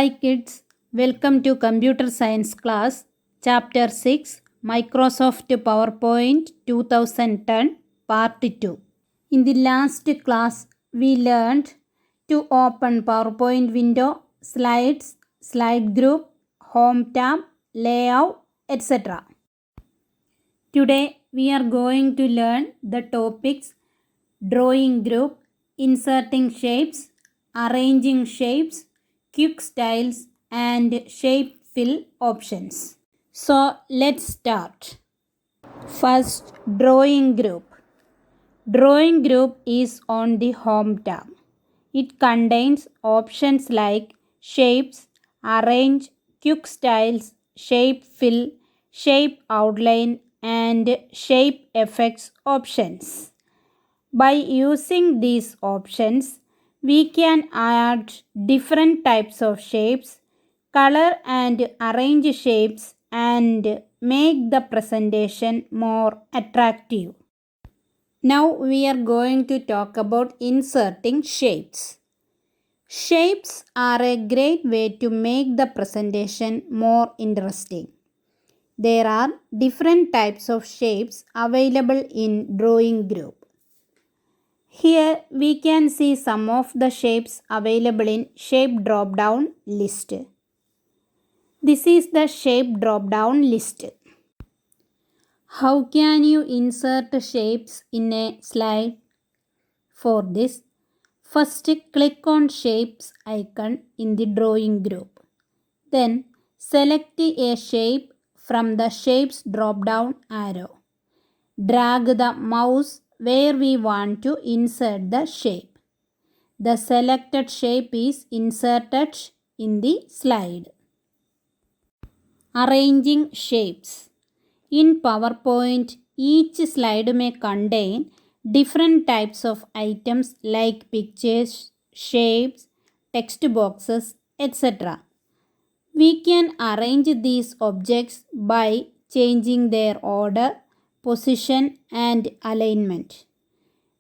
Hi kids, welcome to Computer Science class, Chapter 6, Microsoft PowerPoint 2010, Part 2. In the last class, we learned to open PowerPoint window, slides, slide group, home tab, layout, etc. Today, we are going to learn the topics drawing group, inserting shapes, arranging shapes, quick styles, and shape fill options. So let's start. First, drawing group. Drawing group is on the home tab. It contains options like shapes, arrange, quick styles, shape fill, shape outline, and shape effects options. By using these options, we can add different types of shapes, color and arrange shapes, and make the presentation more attractive. Now we are going to talk about inserting shapes. Shapes are a great way to make the presentation more interesting. There are different types of shapes available in drawing group. Here we can see some of the shapes available in shape drop down list. This is the shape drop down list. How can you insert shapes in a slide? For this, first click on shapes icon in the drawing group. Then select a shape from the shapes drop down arrow. Drag the mouse where we want to insert the shape. The selected shape is inserted in the slide. Arranging shapes. In PowerPoint, each slide may contain different types of items like pictures, shapes, text boxes, etc. We can arrange these objects by changing their order, position, and alignment.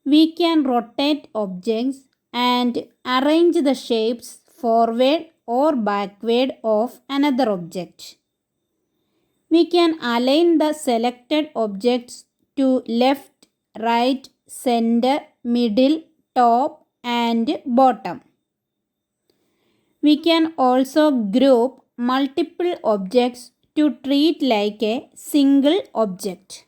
We can rotate objects and arrange the shapes forward or backward of another object. We can align the selected objects to left, right, center, middle, top, and bottom. We can also group multiple objects to treat like a single object.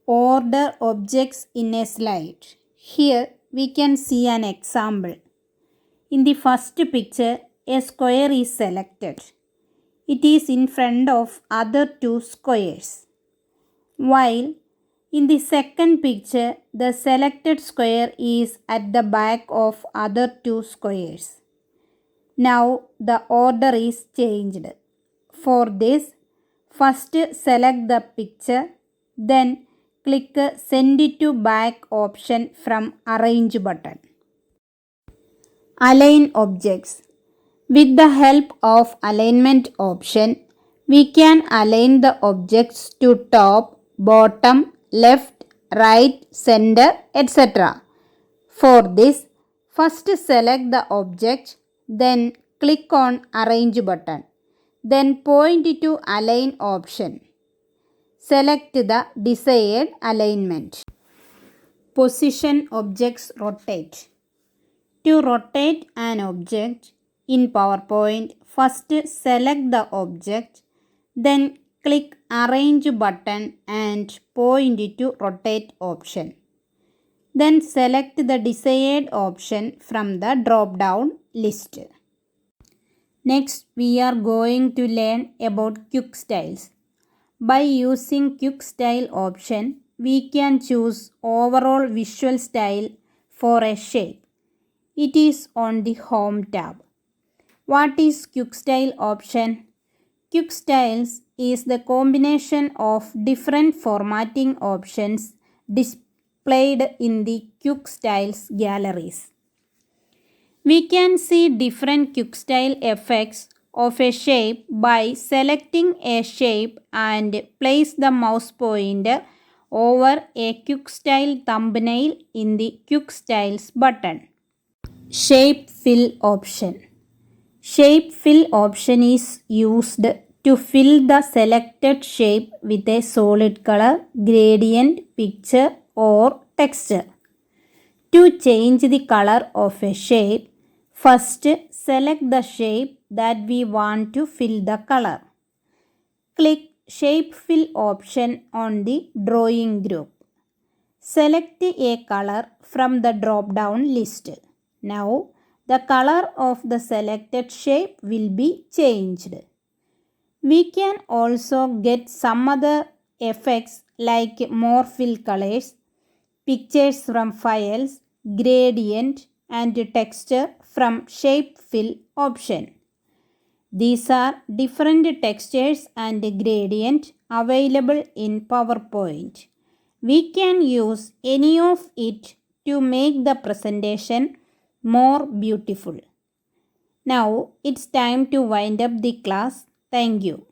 Order objects in a slide. Here we can see an example. In the first picture, a square is selected. It is in front of other two squares. While in the second picture, the selected square is at the back of other two squares. Now the order is changed. For this, first select the picture, then click Send to Back option from Arrange button. Align objects. With the help of alignment option, we can align the objects to top, bottom, left, right, center, etc. For this, first select the object, then click on Arrange button. Then point to Align option. Select the desired alignment. Position objects rotate. To rotate an object in PowerPoint, first select the object, then click Arrange button and point to Rotate option. Then select the desired option from the drop-down list. Next, we are going to learn about quick styles. By using quick style option, we can choose overall visual style for a shape. It is on the home tab. What is quick style option? Quick styles is the combination of different formatting options displayed in the quick styles galleries. We can see different quick style effects of a shape by selecting a shape and place the mouse pointer over a quick style thumbnail in the quick styles button. Shape fill option. Shape fill option is used to fill the selected shape with a solid color, gradient, picture or texture. To change the color of a shape, first select the shape that we want to fill the color. Click Shape Fill option on the drawing group. Select a color from the drop-down list. Now, the color of the selected shape will be changed. We can also get some other effects like more fill colors, pictures from files, gradient and texture from Shape Fill option. These are different textures and gradient available in PowerPoint. We can use any of it to make the presentation more beautiful. Now it's time to wind up the class. Thank you.